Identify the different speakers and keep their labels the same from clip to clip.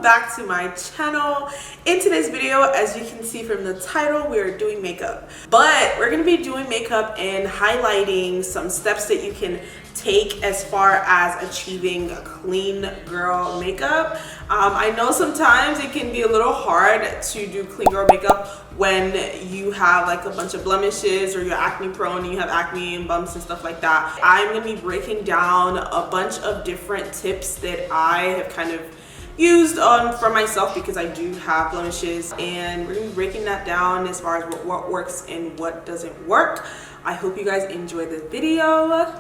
Speaker 1: welcome back to my channel. In today's video, as you can see from the title, we are doing makeup, but we're going to be doing makeup and highlighting some steps that you can take as far as achieving a clean girl makeup. I know sometimes it can be a little hard to do clean girl makeup when you have like a bunch of blemishes or you're acne prone and you have acne and bumps and stuff like that. I'm going to be breaking down a bunch of different tips that I have kind of used for myself because I do have blemishes, and we're going to be breaking that down as far as what works and what doesn't work. I hope you guys enjoy the video.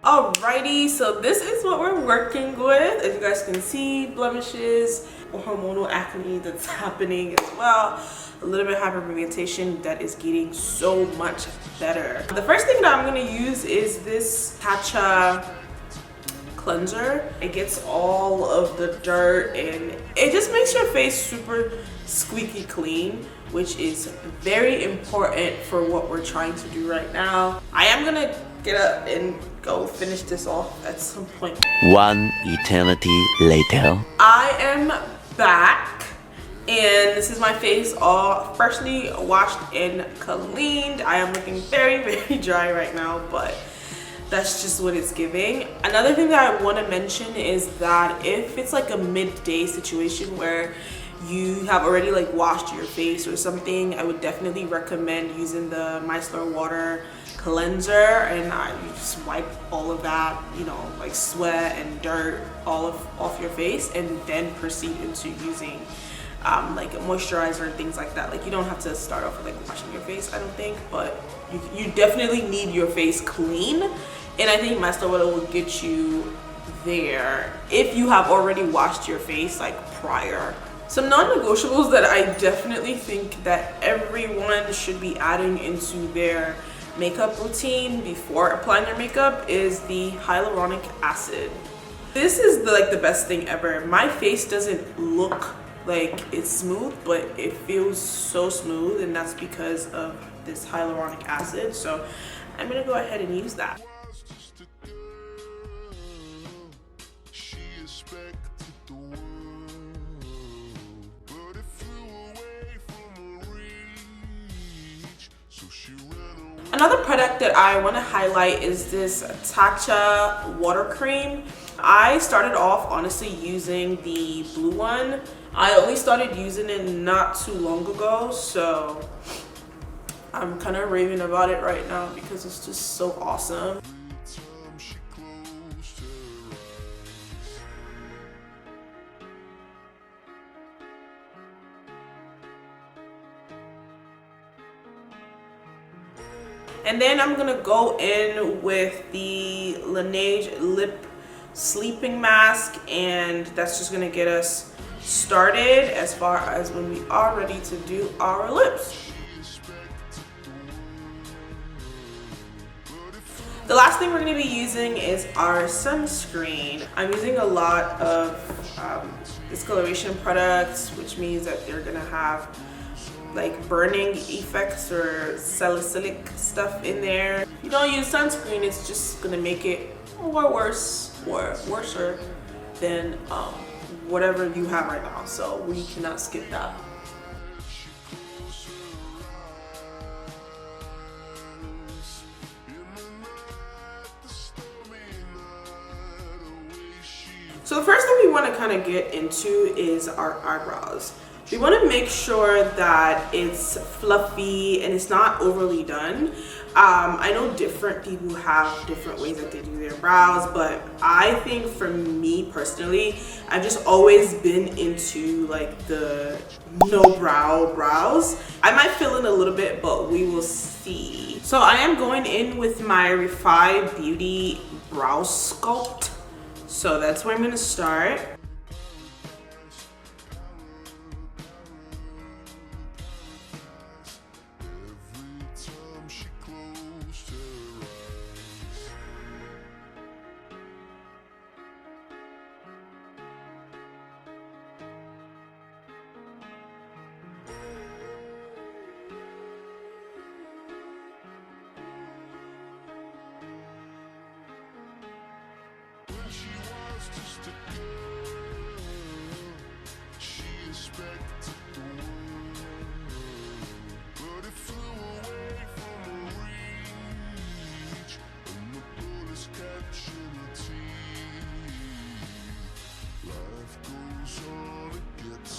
Speaker 1: Alrighty, so this is what we're working with. As you guys can see, blemishes, hormonal acne that's happening as well. A little bit of hyperpigmentation that is getting so much better. The first thing that I'm going to use is this Tatcha cleanser. It gets all of the dirt and it just makes your face super squeaky clean, which is very important for what we're trying to do right now. I am going to get up and go finish this off at some point.
Speaker 2: One eternity later.
Speaker 1: I am back and this is my face all freshly washed and cleaned. I am looking very dry right now, but that's just what it's giving. Another thing that I want to mention is that if it's like a midday situation where you have already like washed your face or something, I would definitely recommend using the micellar water cleanser, and you just wipe all of that, you know, like sweat and dirt off your face, and then proceed into using like a moisturizer and things like that. Like, you don't have to start off with like washing your face, I don't think, but you definitely need your face clean, and I think micellar water will get you there if you have already washed your face like prior. Some non-negotiables that I definitely think that everyone should be adding into their makeup routine before applying their makeup is the hyaluronic acid. This is the best thing ever. My face doesn't look like it's smooth, but it feels so smooth, and that's because of this hyaluronic acid. So I'm gonna go ahead and use that. Another product that I want to highlight is this Tatcha water cream. I started off honestly using the blue one. I only started using it not too long ago, so I'm kind of raving about it right now because it's just so awesome. And then I'm gonna go in with the Laneige lip sleeping mask, and that's just gonna get us started as far as when we are ready to do our lips. The last thing we're gonna be using is our sunscreen. I'm using a lot of discoloration products, which means that they're gonna have like burning effects or salicylic stuff in there. If you don't use sunscreen, it's just gonna make it worse than whatever you have right now. So we cannot skip that. So the first thing we want to kind of get into is our eyebrows. We want to make sure that it's fluffy and it's not overly done. I know different people have different ways that they do their brows, but I think for me personally, I've just always been into like the no brows. I might fill in a little bit, but we will see. So I am going in with my Refi Beauty Brow Sculpt. So that's where I'm going to start.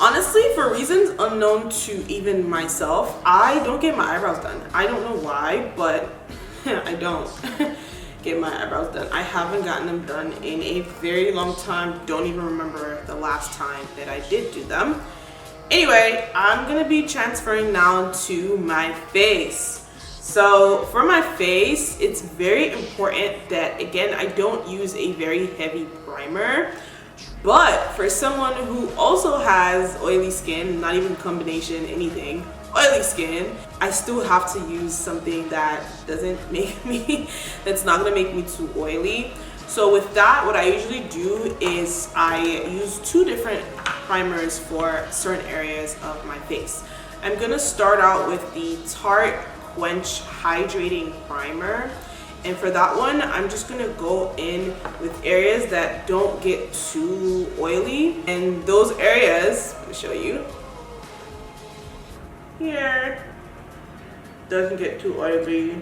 Speaker 1: Honestly, for reasons unknown to even myself, I don't get my eyebrows done. I don't know why, but I don't get my eyebrows done. I haven't gotten them done in a very long time. Don't even remember the last time that I did do them. Anyway, I'm gonna be transferring now to my face. So for my face, it's very important that, again, I don't use a very heavy primer. But for someone who also has oily skin, not even combination, anything, oily skin, I still have to use something that doesn't make me, that's not gonna make me too oily. So with that, what I usually do is I use two different primers for certain areas of my face. I'm gonna start out with the Tarte Quench Hydrating Primer. And for that one, I'm just gonna go in with areas that don't get too oily. And those areas, let me show you. Here, doesn't get too oily.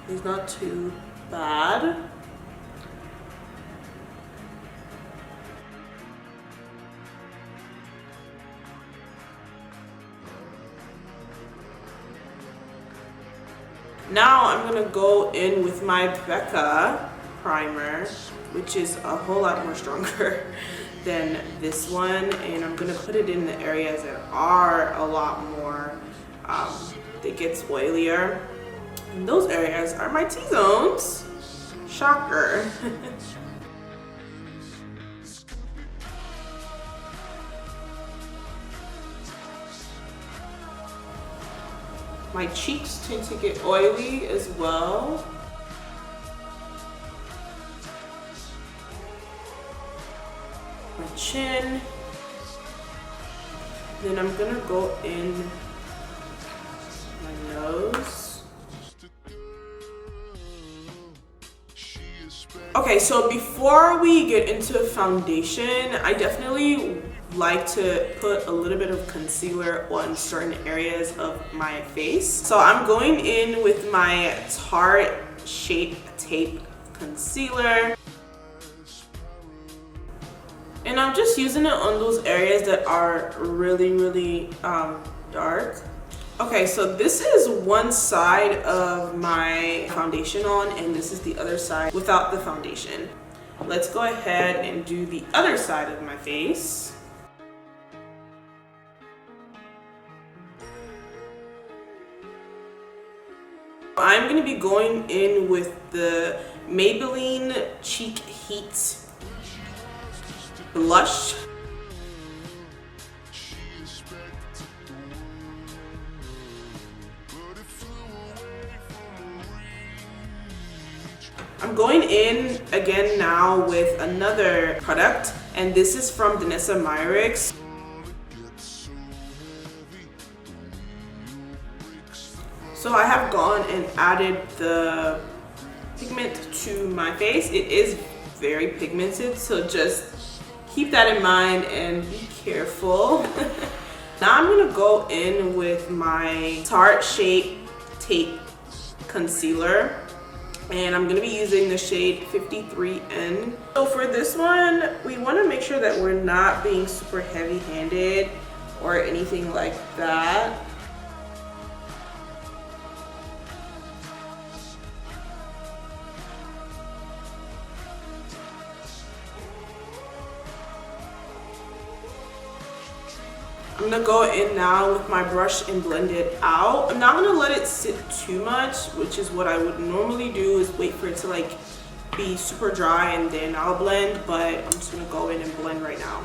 Speaker 1: It's not too bad. Now I'm gonna go in with my Becca primer, which is a whole lot more stronger than this one, and I'm gonna put it in the areas that are a lot more, that gets oilier. And those areas are my T-zones. Shocker. My cheeks tend to get oily as well. My chin. Then I'm gonna go in my nose. Okay, so before we get into foundation, I definitely like to put a little bit of concealer on certain areas of my face. So I'm going in with my Tarte Shape Tape Concealer. And I'm just using it on those areas that are really dark. Okay, so this is one side of my foundation on, and this is the other side without the foundation. Let's go ahead and do the other side of my face. I'm going to be going in with the Maybelline Cheek Heat Blush. I'm going in again now with another product, and this is from Danessa Myricks. So I have gone and added the pigment to my face. It is very pigmented, so just keep that in mind and be careful. Now I'm gonna go in with my Tarte Shape Tape Concealer, and I'm gonna be using the shade 53N. So for this one, we wanna make sure that we're not being super heavy-handed or anything like that. I'm gonna go in now with my brush and blend it out. I'm not gonna let it sit too much, which is what I would normally do, is wait for it to like be super dry and then I'll blend, but I'm just gonna go in and blend right now.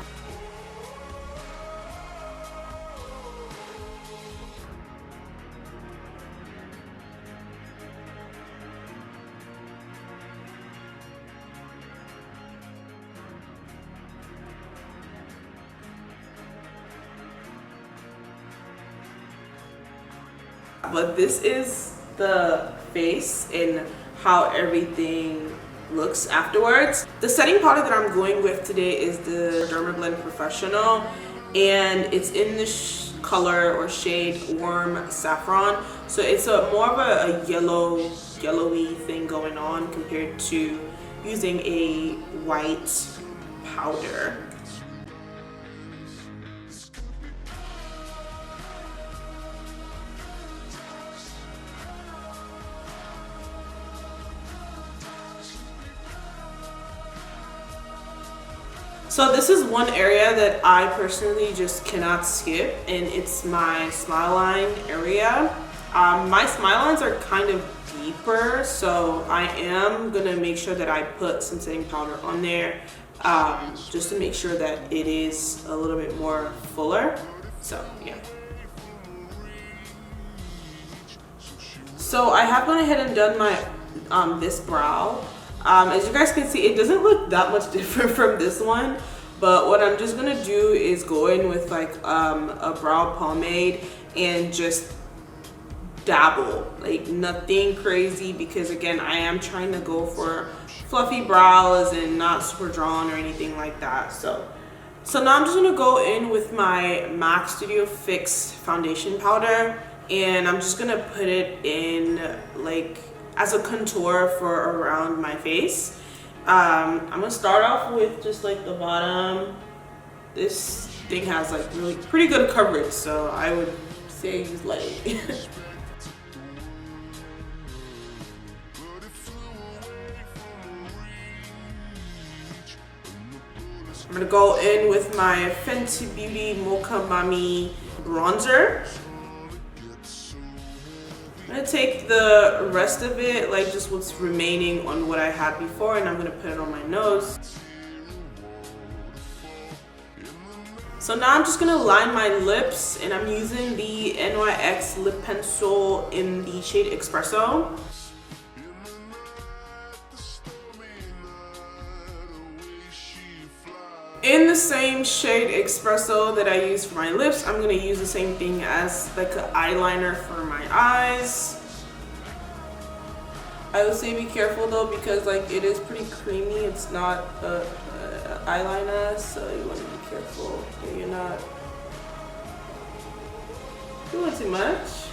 Speaker 1: But this is the face and how everything looks afterwards. The setting powder that I'm going with today is the Dermablend Professional, and it's in the color or shade Warm Saffron. So it's more of a yellowy thing going on compared to using a white powder. So this is one area that I personally just cannot skip, and it's my smile line area. My smile lines are kind of deeper, so I am gonna make sure that I put some setting powder on there, just to make sure that it is a little bit more fuller. So yeah. So I have gone ahead and done my this brow. As you guys can see, it doesn't look that much different from this one, but what I'm just gonna do is go in with like a brow pomade and just dabble, like nothing crazy, because again, I am trying to go for fluffy brows and not super drawn or anything like that. So now I'm just gonna go in with my MAC Studio Fix foundation powder, and I'm just gonna put it in like as a contour for around my face. I'm gonna start off with just like the bottom. This thing has like really pretty good coverage, so I would say use light. I'm gonna go in with my Fenty Beauty Mocha Mami bronzer. I'm gonna take the rest of it, like just what's remaining on what I had before, and I'm gonna put it on my nose. So now I'm just gonna line my lips, and I'm using the NYX lip pencil in the shade Espresso. In the same shade Espresso that I use for my lips, I'm gonna use the same thing as like an eyeliner for my eyes. I would say be careful though, because like it is pretty creamy. It's not a eyeliner, so you want to be careful that you're not doing too much.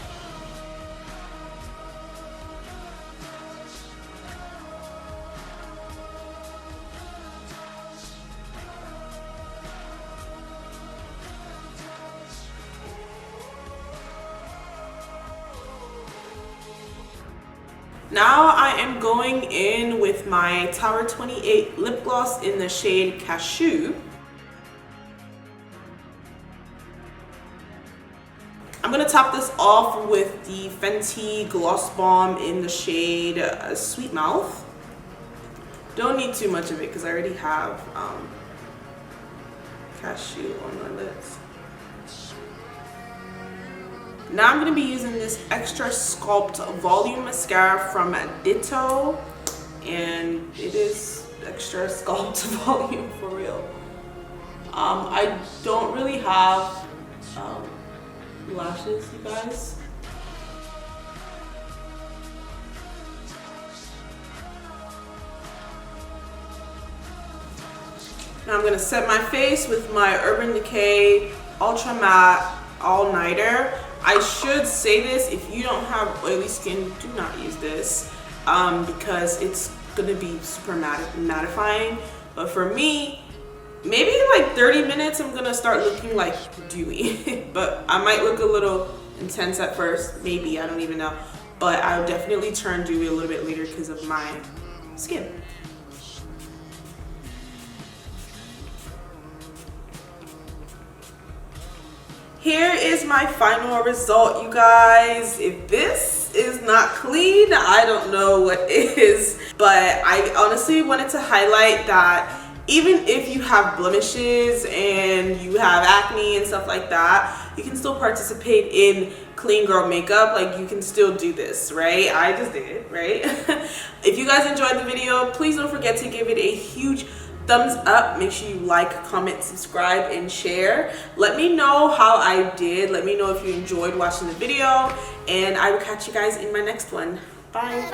Speaker 1: Now I am going in with my Tower 28 lip gloss in the shade Cashew. I'm gonna top this off with the Fenty Gloss Bomb in the shade Sweet Mouth. Don't need too much of it because I already have cashew on my lips. Now I'm going to be using this Extra Sculpt Volume Mascara from Ditto, and it is Extra Sculpt Volume for real. I don't really have lashes, you guys. Now I'm going to set my face with my Urban Decay Ultra Matte All Nighter. I should say this, if you don't have oily skin, do not use this because it's gonna be super mattifying. But for me, maybe in like 30 minutes, I'm gonna start looking like dewy. But I might look a little intense at first, maybe, I don't even know. But I'll definitely turn dewy a little bit later because of my skin. Here is my final result, you guys. If this is not clean, I don't know what is. But I honestly wanted to highlight that even if you have blemishes and you have acne and stuff like that, you can still participate in clean girl makeup. Like, you can still do this, right? I just did, right? If you guys enjoyed the video, please don't forget to give it a huge thumbs up. Make sure you like, comment, subscribe, and share. Let me know how I did. Let me know if you enjoyed watching the video, and I will catch you guys in my next one. Bye.